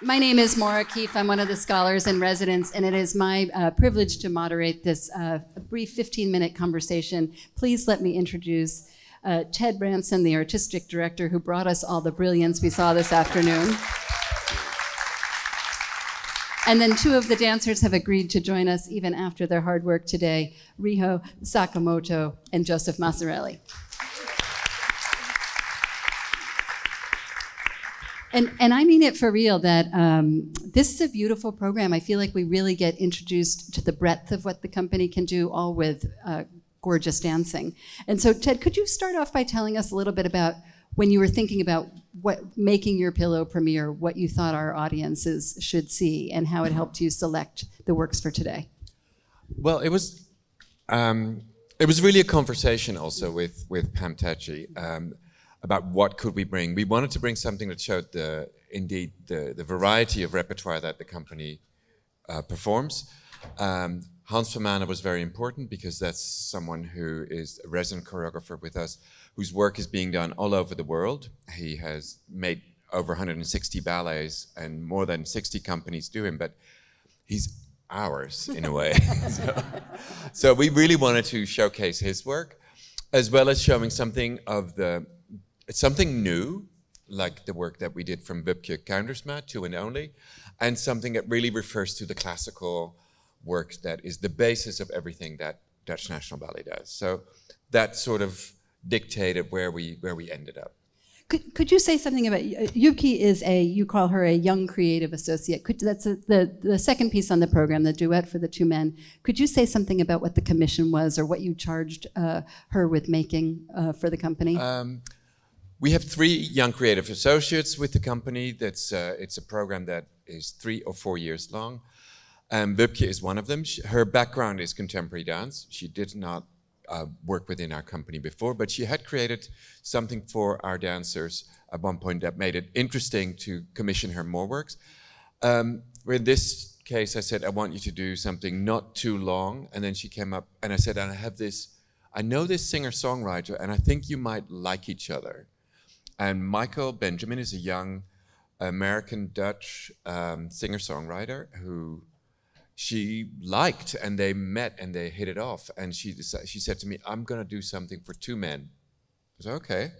My name is Maura Keefe. I'm one of the scholars in residence, and it is my privilege to moderate this brief 15-minute conversation. Please let me introduce Ted Brandsen, the artistic director who brought us all the brilliance we saw this afternoon. And then two of the dancers have agreed to join us even after their hard work today, Riho, Sakomoto, and Joseph Massarelli. And I mean it for real that this is a beautiful program. I feel like we really get introduced to the breadth of what the company can do, all with gorgeous dancing. And so, Ted, could you start off by telling us a little bit about when you were thinking about making your Pillow premiere, what you thought our audiences should see, and how it helped you select the works for today? Well, it was really a conversation also with Pam Tachi. About what could we bring. We wanted to bring something that showed the variety of repertoire that the company performs. Hans Vermanen was very important because that's someone who is a resident choreographer with us, whose work is being done all over the world. He has made over 160 ballets and more than 60 companies do him, but he's ours in a way. So we really wanted to showcase his work, as well as showing something new, like the work that we did from Wubke Countersma, Two and Only, and something that really refers to the classical work that is the basis of everything that Dutch National Ballet does. So that sort of dictated where we ended up. Could you say something about, Wubke is you call her a young creative associate. That's the second piece on the program, the duet for the two men. Could you say something about what the commission was or what you charged her with making for the company? We have 3 young creative associates with the company. It's a program that is 3 or 4 years long. Wubke is one of them. Her background is contemporary dance. She did not work within our company before, but she had created something for our dancers at one point that made it interesting to commission her more works. In this case, I said, I want you to do something not too long. And then she came up and I said, I know this singer-songwriter and I think you might like each other. And Michael Benjamin is a young American-Dutch singer-songwriter who she liked, and they met and they hit it off. And she said to me, I'm going to do something for 2 men. I said, okay.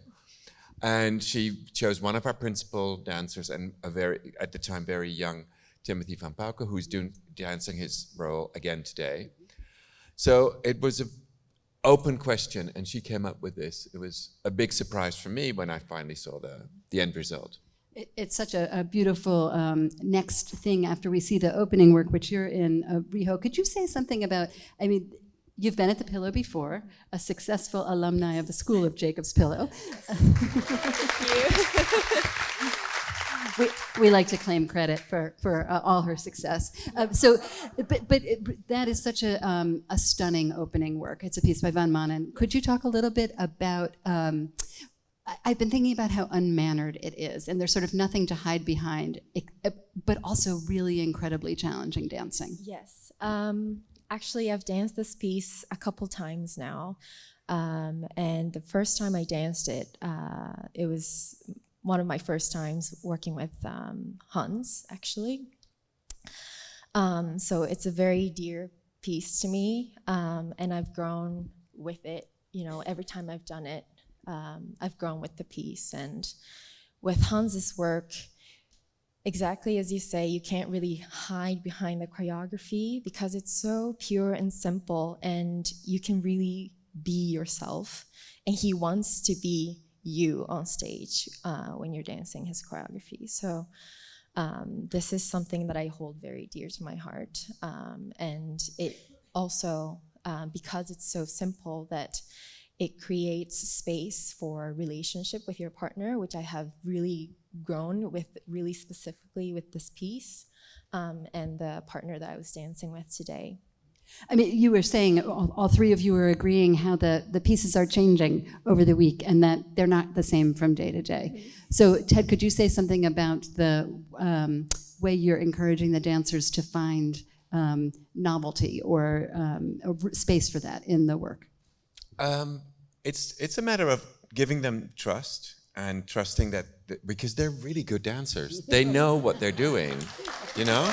And she chose one of our principal dancers and at the time, very young Timothy van Pauke, who's dancing his role again today. So it was an open question, and she came up with this. It was a big surprise for me when I finally saw the end result. It's such a beautiful next thing after we see the opening work, which you're in, Riho. Could you say something about, you've been at the Pillow before, a successful alumni of the School of Jacob's Pillow. Thank you. We like to claim credit for all her success. But that is such a stunning opening work. It's a piece by Van Manen. Could you talk a little bit about, I've been thinking about how unmannered it is, and there's sort of nothing to hide behind, but also really incredibly challenging dancing. Yes. Actually, I've danced this piece a couple times now, and the first time I danced it, it was one of my first times working with Hans, actually. So it's a very dear piece to me, and I've grown with it. You know, every time I've done it, I've grown with the piece. And with Hans's work, exactly as you say, you can't really hide behind the choreography because it's so pure and simple, and you can really be yourself. And he wants to be you on stage when you're dancing his choreography. So this is something that I hold very dear to my heart. And it also, because it's so simple, that it creates space for a relationship with your partner, which I have really grown with, really specifically with this piece, and the partner that I was dancing with today. I mean, you were saying, all 3 of you were agreeing how the pieces are changing over the week and that they're not the same from day to day. Mm-hmm. So, Ted, could you say something about the way you're encouraging the dancers to find novelty or space for that in the work? It's a matter of giving them trust and trusting that, because they're really good dancers. They know what they're doing, you know?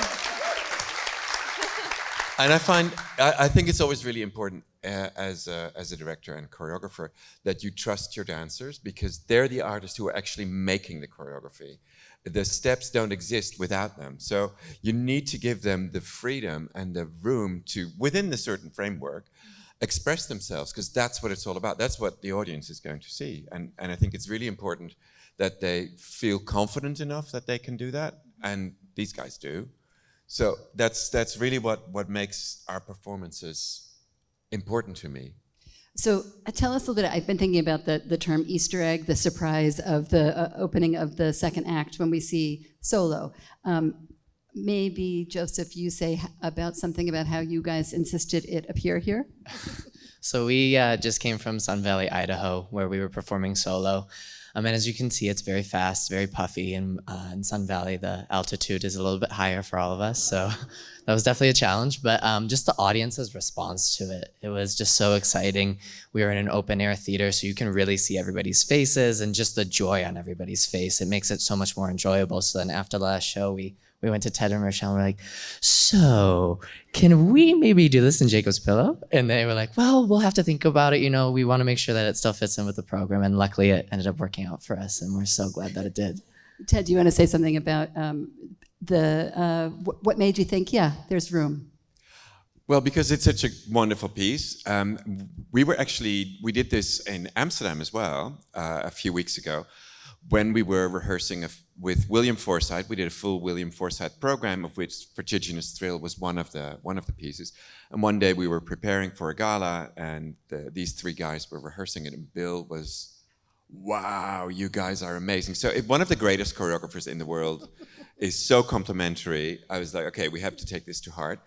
And I think it's always really important as a director and choreographer that you trust your dancers, because they're the artists who are actually making the choreography. The steps don't exist without them. So you need to give them the freedom and the room to, within the certain framework, express themselves, because that's what it's all about. That's what the audience is going to see. And I think it's really important that they feel confident enough that they can do that. And these guys do. So that's really what makes our performances important to me. So tell us a little bit. I've been thinking about the term Easter egg, the surprise of the opening of the second act when we see solo. Maybe, Joseph, you say something about how you guys insisted it appear here? So we just came from Sun Valley, Idaho, where we were performing solo. And as you can see, it's very fast, very puffy, and in Sun Valley, the altitude is a little bit higher for all of us, so that was definitely a challenge, but just the audience's response to it, it was just so exciting. We were in an open-air theater, so you can really see everybody's faces and just the joy on everybody's face. It makes it so much more enjoyable. So then after the last show, we went to Ted and Rochelle and we're like, so can we maybe do this in Jacob's Pillow? And they were like, well, we'll have to think about it. You know, we want to make sure that it still fits in with the program. And luckily it ended up working out for us. And we're so glad that it did. Ted, do you want to say something about what made you think, yeah, there's room? Well, because it's such a wonderful piece. We did this in Amsterdam as well a few weeks ago, when we were rehearsing with William Forsythe. We did a full William Forsythe program, of which Vertiginous Thrill was one of the pieces. And one day we were preparing for a gala, and these three guys were rehearsing it, and Bill was, wow, you guys are amazing. So if one of the greatest choreographers in the world is so complimentary, I was like, okay, we have to take this to heart.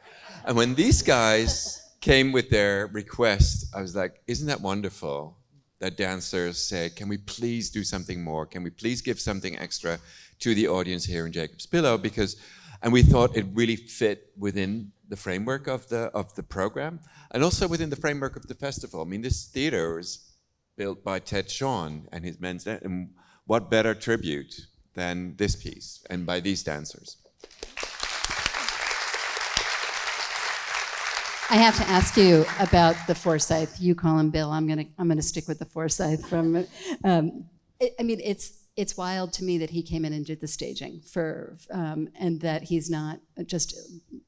And when these guys came with their request, I was like, isn't that wonderful? That dancers say, can we please do something more? Can we please give something extra to the audience here in Jacob's Pillow? And we thought it really fit within the framework of the program, and also within the framework of the festival. I mean, this theater was built by Ted Shawn and his men's dance, and what better tribute than this piece, and by these dancers. I have to ask you about the Forsythe. You call him Bill. I'm gonna stick with the Forsythe. It's wild to me that he came in and did the staging and that he's not just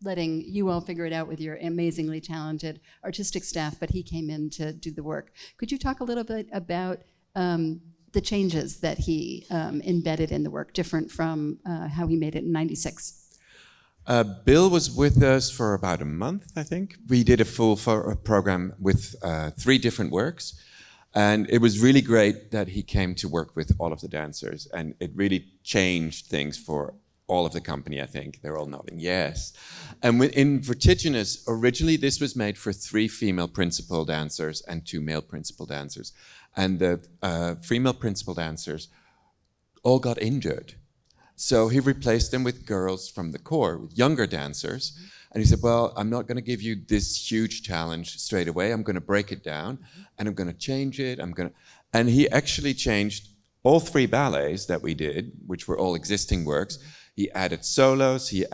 letting you all figure it out with your amazingly talented artistic staff, but he came in to do the work. Could you talk a little bit about the changes that he embedded in the work, different from how he made it in '96? Bill was with us for about a month, I think. We did a full program with 3 different works, and it was really great that he came to work with all of the dancers, and it really changed things for all of the company, I think. They're all nodding yes. And in Vertiginous, originally this was made for 3 female principal dancers and 2 male principal dancers, and the female principal dancers all got injured. So he replaced them with girls from the corps, with younger dancers. And he said, well, I'm not going to give you this huge challenge straight away. I'm going to break it down, and I'm going to change it. And he actually changed all 3 ballets that we did, which were all existing works. He added solos, he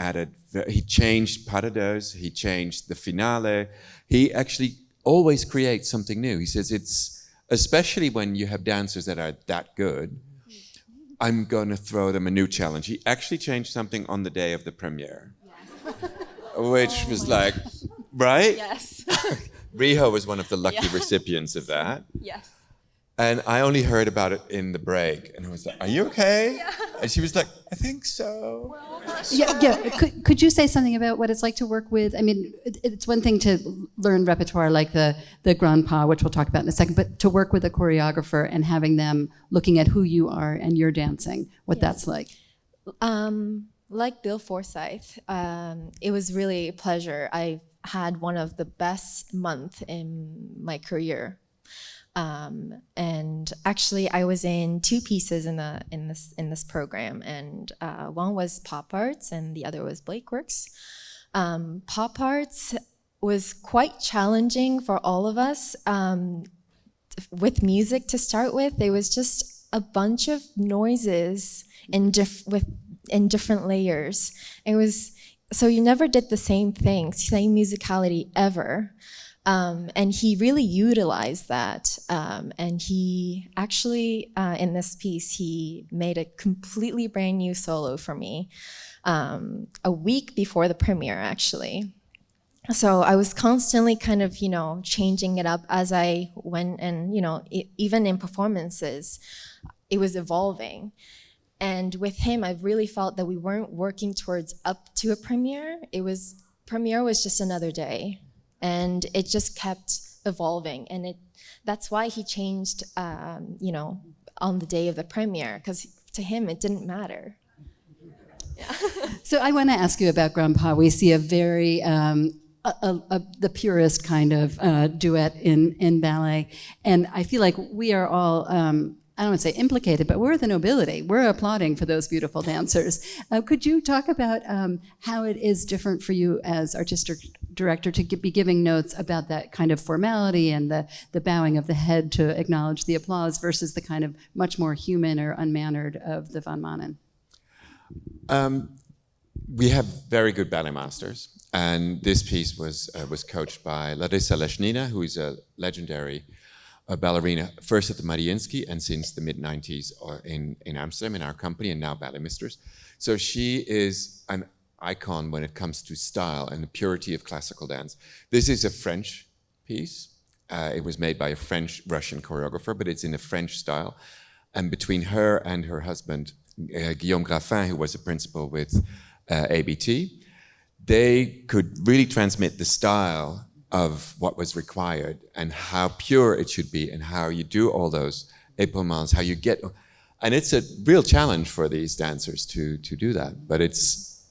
changed pas de deux, he changed the finale. He actually always creates something new. He says it's, especially when you have dancers that are that good, I'm going to throw them a new challenge. He actually changed something on the day of the premiere. Yes. Which was like, right? Yes. Riho was one of the lucky recipients of that. Yes. And I only heard about it in the break. And I was like, are you okay? Yeah. And she was like, I think so. Well, not sure. Yeah. Could you say something about what it's like to work with? I mean, it's one thing to learn repertoire like the Grand Pas, which we'll talk about in a second, but to work with a choreographer and having them looking at who you are and your dancing, what that's like. Like Bill Forsythe, it was really a pleasure. I had one of the best months in my career. And actually, I was in 2 pieces in this program, and one was Pop Arts, and the other was Blake Works. Pop Arts was quite challenging for all of us. With music to start with, it was just a bunch of noises in different layers. It was, so you never did the same thing, same musicality ever. And he really utilized that. And he actually, in this piece, he made a completely brand new solo for me a week before the premiere, actually. So I was constantly kind of, changing it up as I went, and, even in performances, it was evolving. And with him, I really felt that we weren't working towards up to a premiere. Premiere was just another day. And it just kept evolving, and that's why he changed, on the day of the premiere, because to him it didn't matter. Yeah. So I want to ask you about Grandpa. We see a very the purest kind of duet in ballet, and I feel like we are all. I don't want to say implicated, but we're the nobility. We're applauding for those beautiful dancers. Could you talk about how it is different for you as artistic director to be giving notes about that kind of formality and the bowing of the head to acknowledge the applause versus the kind of much more human or unmannered of the Van Manen? We have very good ballet masters, and this piece was coached by Larissa Leshnina, who is a legendary ballerina, first at the Mariinsky and since the mid-90s in Amsterdam in our company, and now ballet mistress. So she is an icon when it comes to style and the purity of classical dance. This is a French piece. It was made by a French-Russian choreographer, but it's in a French style. And between her and her husband, Guillaume Graffin, who was a principal with ABT, they could really transmit the style of what was required and how pure it should be and how you do all those épaulements, how you get, and it's a real challenge for these dancers to do that. But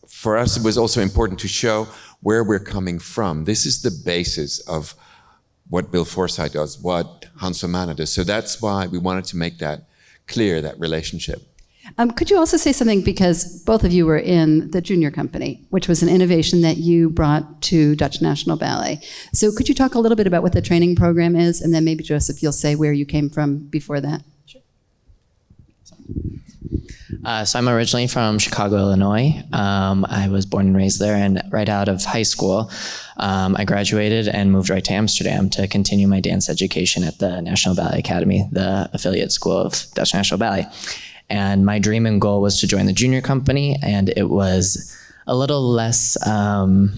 for us, it was also important to show where we're coming from. This is the basis of what Bill Forsyth does, what Hans van Manen does. So that's why we wanted to make that clear, that relationship. Could you also say something, because both of you were in the junior company, which was an innovation that you brought to Dutch National Ballet. So could you talk a little bit about what the training program is, and then maybe, Joseph, you'll say where you came from before that? Sure. So I'm originally from Chicago, Illinois. I was born and raised there, and right out of high school, I graduated and moved right to Amsterdam to continue my dance education at the National Ballet Academy, the affiliate school of Dutch National Ballet. And my dream and goal was to join the junior company, and it was a little less, normal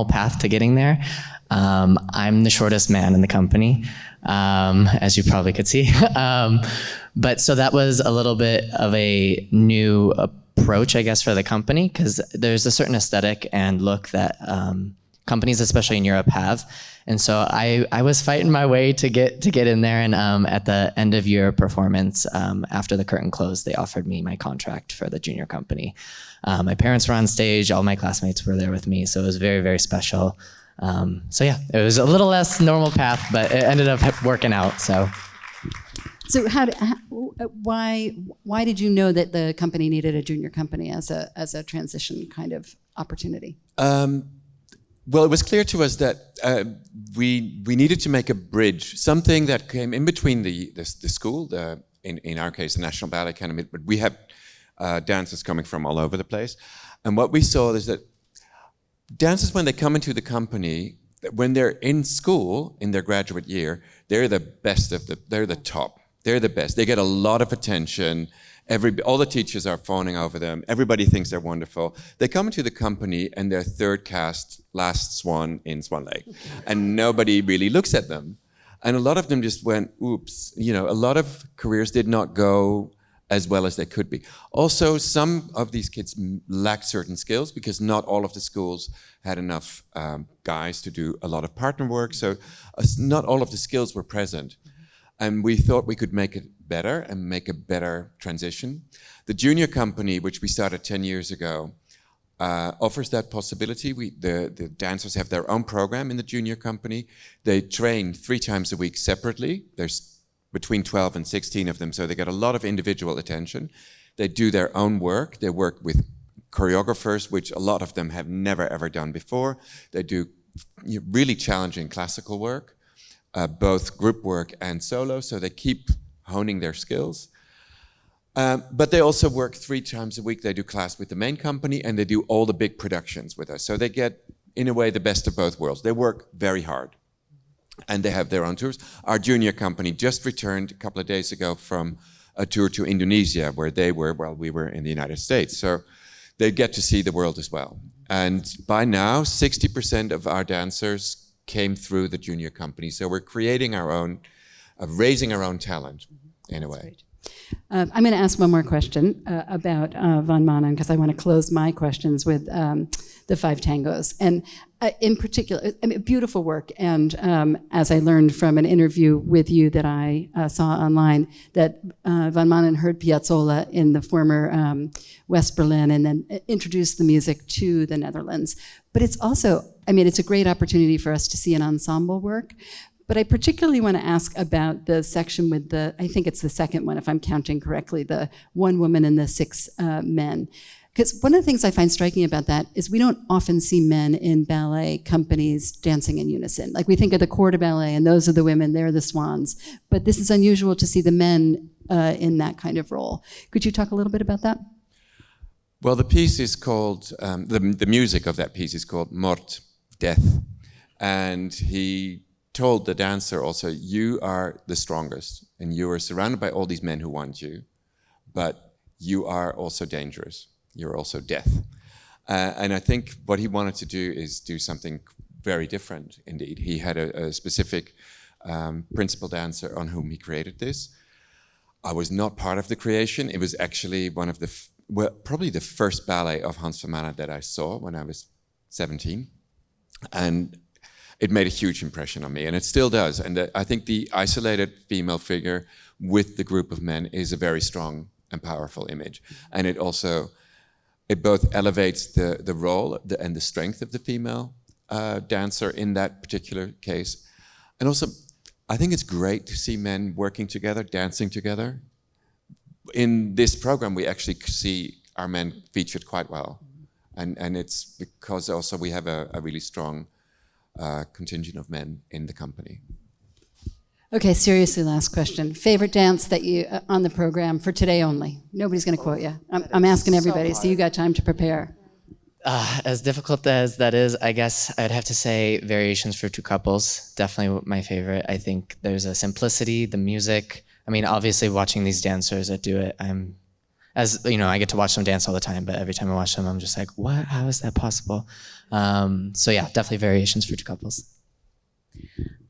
path to getting there. I'm the shortest man in the company, as you probably could see. But so that was a little bit of a new approach, I guess, for the company, because there's a certain aesthetic and look that companies, especially in Europe, have. And so I was fighting my way to get in there, and at the end of year performance, after the curtain closed, they offered me my contract for the junior company. My parents were on stage, all my classmates were there with me, so it was very, very special. So yeah, it was a little less normal path, but it ended up working out. So why did you know that the company needed a junior company as a transition kind of opportunity? Well, it was clear to us that we needed to make a bridge, something that came in between the school, in our case, the National Ballet Academy, but we have dancers coming from all over the place. And what we saw is that dancers, when they come into the company, when they're in school, in their graduate year, they're the best they're the top. They're the best. They get a lot of attention. All the teachers are fawning over them. Everybody thinks they're wonderful. They come into the company and they're third cast, last swan in Swan Lake. And nobody really looks at them. And a lot of them just went, oops. A lot of careers did not go as well as they could be. Also, some of these kids lack certain skills because not all of the schools had enough guys to do a lot of partner work. So not all of the skills were present. And we thought we could make it better and make a better transition. The junior company, which we started 10 years ago, offers that possibility. The dancers have their own program in the junior company. They train 3 times a week separately. There's between 12 and 16 of them, so they get a lot of individual attention. They do their own work. They work with choreographers, which a lot of them have never ever done before. They do really challenging classical work, both group work and solo, so they keep honing their skills. But they also work 3 times a week. They do class with the main company and they do all the big productions with us. So they get, in a way, the best of both worlds. They work very hard and they have their own tours. Our junior company just returned a couple of days ago from a tour to Indonesia, where they were while we were in the United States. So they get to see the world as well. And by now, 60% of our dancers came through the junior company. So we're creating our own, raising our own talent in a way. Great. I'm going to ask one more question about Van Manen, because I want to close my questions with the 5 tangos. And in particular, I mean, beautiful work. And as I learned from an interview with you that I saw online, that Van Manen heard Piazzolla in the former West Berlin and then introduced the music to the Netherlands. But it's also, I mean, it's a great opportunity for us to see an ensemble work. But I particularly want to ask about the section with the, I think it's the second one, if I'm counting correctly, the 1 woman and the 6 men. Because one of the things I find striking about that is we don't often see men in ballet companies dancing in unison. Like we think of the corps de ballet and those are the women, they're the swans. But this is unusual to see the men in that kind of role. Could you talk a little bit about that? Well, the piece is called, the music of that piece is called Mort, Death. And he told the dancer also, you are the strongest and you are surrounded by all these men who want you, but you are also dangerous. You're also death. And I think what he wanted to do is do something very different indeed. He had a specific principal dancer on whom he created this. I was not part of the creation. It was actually one of the, well, probably the first ballet of Hans van Manen that I saw when I was 17. And it made a huge impression on me, and it still does. And I think the isolated female figure with the group of men is a very strong and powerful image. And it also, it both elevates the role and the strength of the female dancer in that particular case. And also, I think it's great to see men working together, dancing together. In this program, we actually see our men featured quite well. And it's because also we have a really strong contingent of men in the company. Okay, seriously, last question. Favorite dance that you on the program for today only? Nobody's going to quote you. I'm asking everybody, so you got time to prepare. As difficult as that is, I guess I'd have to say Variations for Two Couples. Definitely my favorite. I think there's a simplicity, the music. I mean, obviously watching these dancers that do it, as you know, I get to watch them dance all the time, but every time I watch them, I'm just like, what? How is that possible? So yeah, definitely Variations for Two Couples.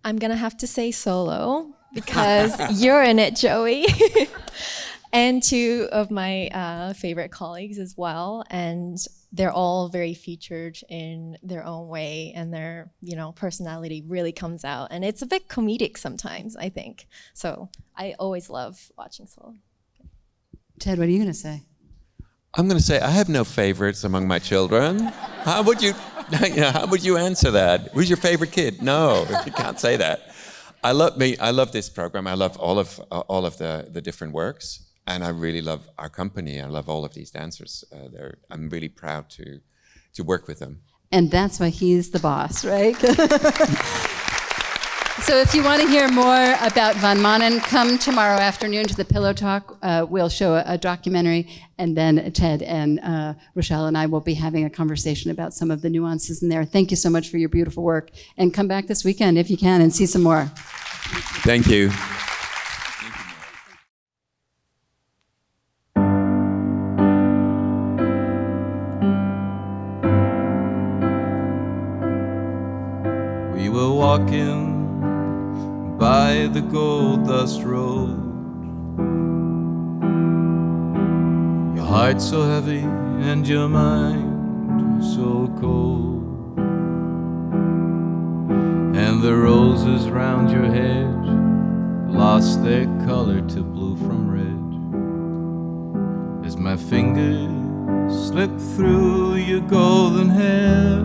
I'm gonna have to say Solo because you're in it, Joey. And 2 of my favorite colleagues as well. And they're all very featured in their own way, and their, you know, personality really comes out. And it's a bit comedic sometimes, I think. So I always love watching Solo. Ted, what are you going to say? I'm going to say I have no favorites among my children. How would you answer that? Who's your favorite kid? No, you can't say that. I love this program. I love all of the different works, and I really love our company. I love all of these dancers. I'm really proud to work with them. And that's why he's the boss, right? So if you want to hear more about Van Manen, come tomorrow afternoon to the Pillow Talk. We'll show a documentary, and then Ted and Rochelle and I will be having a conversation about some of the nuances in there. Thank you so much for your beautiful work, and come back this weekend if you can and see some more. Thank you. We were walking by the gold dust road, your heart so heavy and your mind so cold, and the roses round your head lost their color to blue from red, as my fingers slipped through your golden hair.